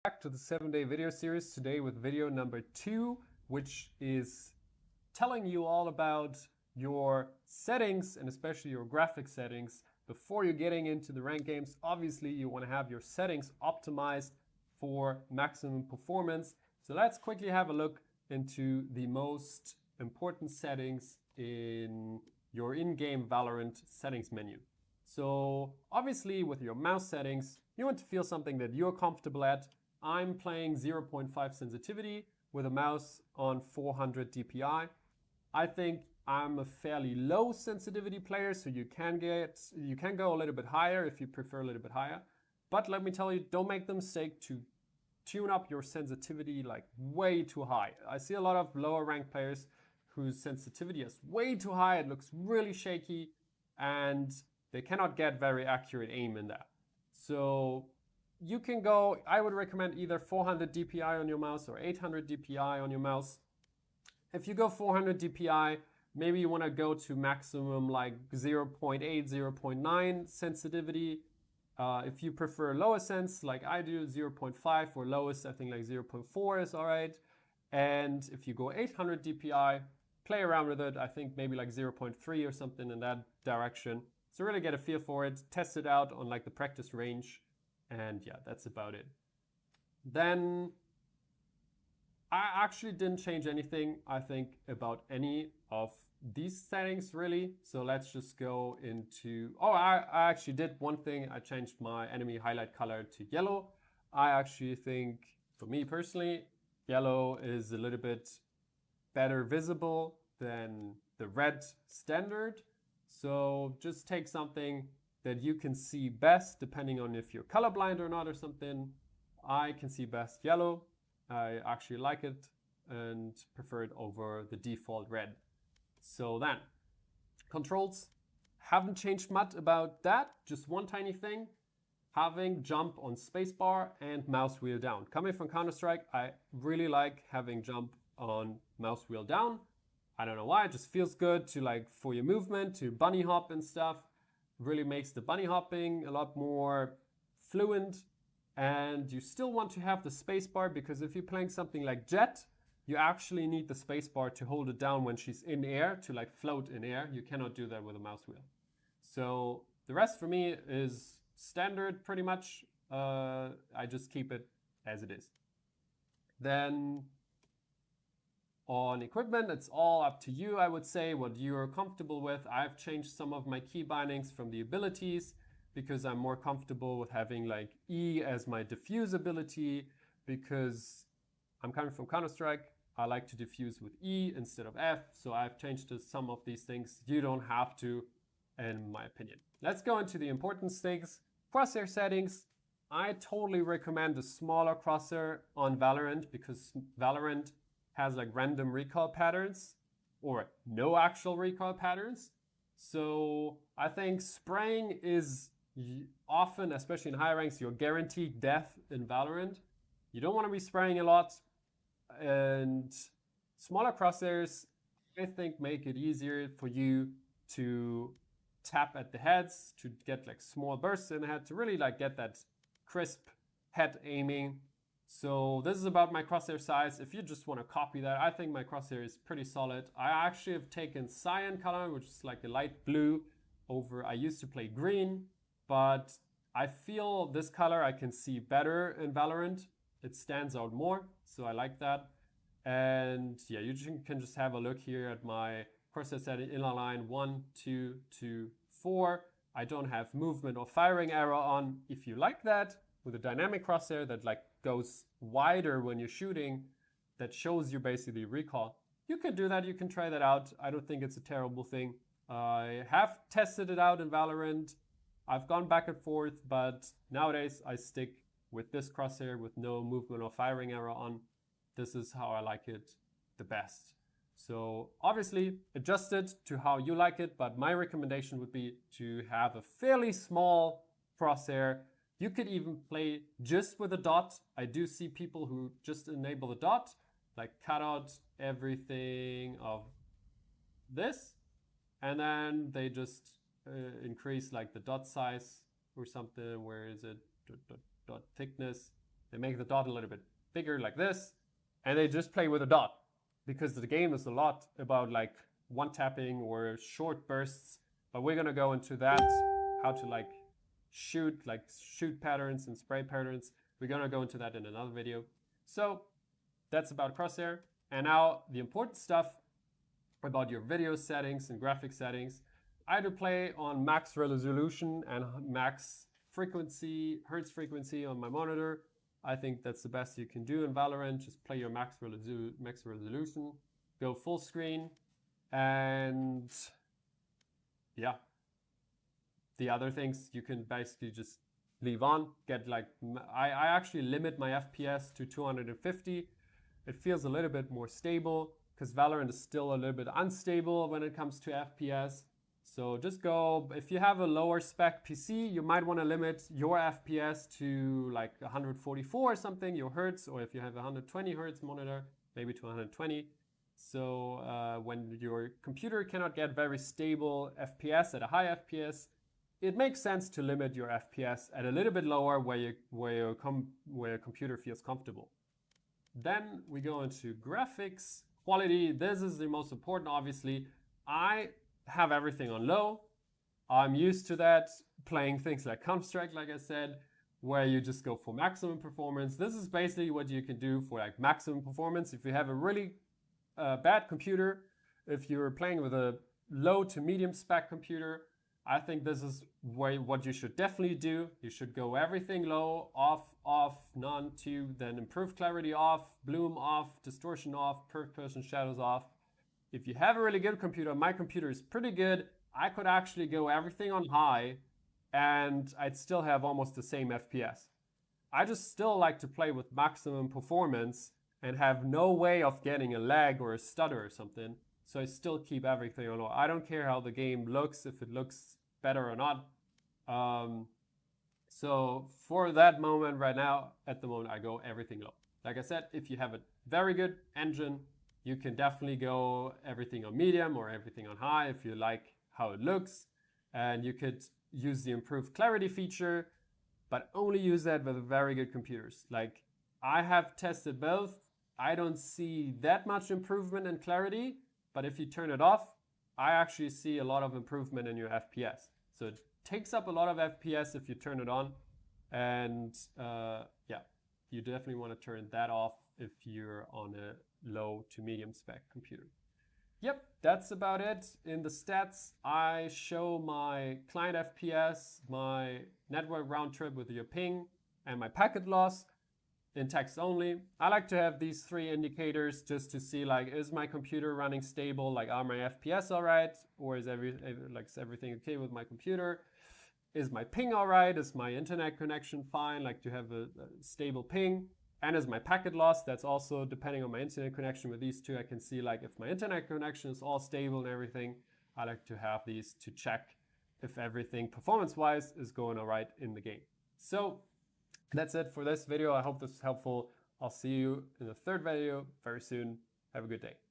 Back to the 7-day video series today with video number 2, which is telling you all about your settings and especially your graphic settings before you're getting into the ranked games. Obviously, you want to have your settings optimized for maximum performance. So let's quickly have a look into the most important settings in your in-game Valorant settings menu. So obviously with your mouse settings, you want to feel something that you're comfortable at. I'm playing 0.5 sensitivity with a mouse on 400 DPI. I think I'm a fairly low sensitivity player, so you can go a little bit higher if you prefer a little bit higher. But let me tell you, don't make the mistake to tune up your sensitivity like way too high. I see a lot of lower ranked players whose sensitivity is way too high. It looks really shaky and they cannot get very accurate aim in that. So you can go, I would recommend either 400 DPI on your mouse or 800 DPI on your mouse. If you go 400 DPI, maybe you want to go to maximum like 0.8, 0.9 sensitivity. If you prefer lower sense, like I do, 0.5 or lowest, I think like 0.4 is all right. And if you go 800 DPI, play around with it. I think maybe like 0.3 or something in that direction. So really get a feel for it, test it out on like the practice range. And yeah, that's about it. Then I actually didn't change anything, I think, about any of these settings really. So let's just go into, I actually did one thing. I changed my enemy highlight color to yellow. I actually think, for me personally, yellow is a little bit better visible than the red standard. So just take something that you can see best, depending on if you're colorblind or not or something. I can see best yellow. I actually like it and prefer it over the default red. So then, controls, haven't changed much about that. Just one tiny thing, having jump on spacebar and mouse wheel down. Coming from Counter-Strike, I really like having jump on mouse wheel down. I don't know why, it just feels good to like for your movement, to bunny hop and stuff. Really makes the bunny hopping a lot more fluent. And you still want to have the spacebar because if you're playing something like Jet, you actually need the spacebar to hold it down when she's in air, to like float in air. You cannot do that with a mouse wheel. So the rest for me is standard pretty much. I just keep it as it is. Then on equipment, it's all up to you, I would say, what you're comfortable with. I've changed some of my key bindings from the abilities because I'm more comfortable with having like E as my diffuse ability because I'm coming from Counter-Strike. I like to diffuse with E instead of F, so I've changed some of these things. You don't have to, in my opinion. Let's go into the important things. Crosshair settings. I totally recommend a smaller crosshair on Valorant because Valorant has like random recoil patterns or no actual recoil patterns. So I think spraying is often, especially in high ranks, you're guaranteed death in Valorant. You don't want to be spraying a lot. And smaller crosshairs, I think, make it easier for you to tap at the heads, to get like small bursts in the head, to really like get that crisp head aiming. So this is about my crosshair size. If you just want to copy that, I think my crosshair is pretty solid. I actually have taken cyan color, which is like a light blue, over, I used to play green, but I feel this color I can see better in Valorant. It stands out more, so I like that. And yeah, you can just have a look here at my crosshair setting inline line 1, 2, 2, 4. I don't have movement or firing arrow on. If you like that, with a dynamic crosshair that like goes wider when you're shooting, that shows you basically recoil, you can do that, you can try that out. I don't think it's a terrible thing. I have tested it out in Valorant. I've gone back and forth, but nowadays I stick with this crosshair with no movement or firing arrow on. This is how I like it the best. So obviously adjust it to how you like it, but my recommendation would be to have a fairly small crosshair. You could even play just with a dot. I do see people who just enable the dot, like cut out everything of this, and then they just increase like the dot size or something. Where is it? Dot thickness. They make the dot a little bit bigger like this, and they just play with a dot because the game is a lot about like one tapping or short bursts. But we're gonna go into that, how to like shoot patterns and spray patterns. We're gonna go into that in another video. So that's about Crosshair. And now the important stuff about your video settings and graphic settings. I do play on max resolution and max frequency, hertz frequency on my monitor. I think that's the best you can do in Valorant. Just play your max resolution, go full screen, and yeah. The other things you can basically just leave on. Get like, I actually limit my FPS to 250. It feels a little bit more stable because Valorant is still a little bit unstable when it comes to FPS. So just go, if you have a lower spec PC, you might want to limit your FPS to like 144 or something, your hertz, or if you have a 120 hertz monitor, maybe to 120. So when your computer cannot get very stable FPS at a high FPS, it makes sense to limit your FPS at a little bit lower where your computer feels comfortable. Then we go into graphics quality. This is the most important, obviously. I have everything on low. I'm used to that, playing things like Counter-Strike, like I said, where you just go for maximum performance. This is basically what you can do for like maximum performance. If you have a really bad computer, if you're playing with a low to medium spec computer, I think this is what you should definitely do. You should go everything low, off, none, to, then improve clarity off, bloom off, distortion off, per person shadows off. If you have a really good computer, my computer is pretty good, I could actually go everything on high and I'd still have almost the same FPS. I just still like to play with maximum performance and have no way of getting a lag or a stutter or something. So I still keep everything on low. I don't care how the game looks, if it looks better or not. So for that moment right now, at the moment, I go everything low. Like I said, if you have a very good engine, you can definitely go everything on medium or everything on high if you like how it looks. And you could use the improved clarity feature, but only use that with very good computers. Like I have tested both. I don't see that much improvement in clarity, but if you turn it off, I actually see a lot of improvement in your FPS. So it takes up a lot of FPS if you turn it on. And yeah, you definitely want to turn that off if you're on a low to medium spec computer. Yep, that's about it. In the stats, I show my client FPS, my network round trip with your ping, and my packet loss in text only. I like to have these three indicators just to see, like, is my computer running stable? Like, are my FPS all right? Or is everything okay with my computer? Is my ping all right? Is my internet connection fine? Like to have a stable ping. And is my packet loss? That's also depending on my internet connection. With these two, I can see like if my internet connection is all stable and everything. I like to have these to check if everything performance-wise is going all right in the game. So that's it for this video. I hope this is helpful. I'll see you in the third video very soon. Have a good day.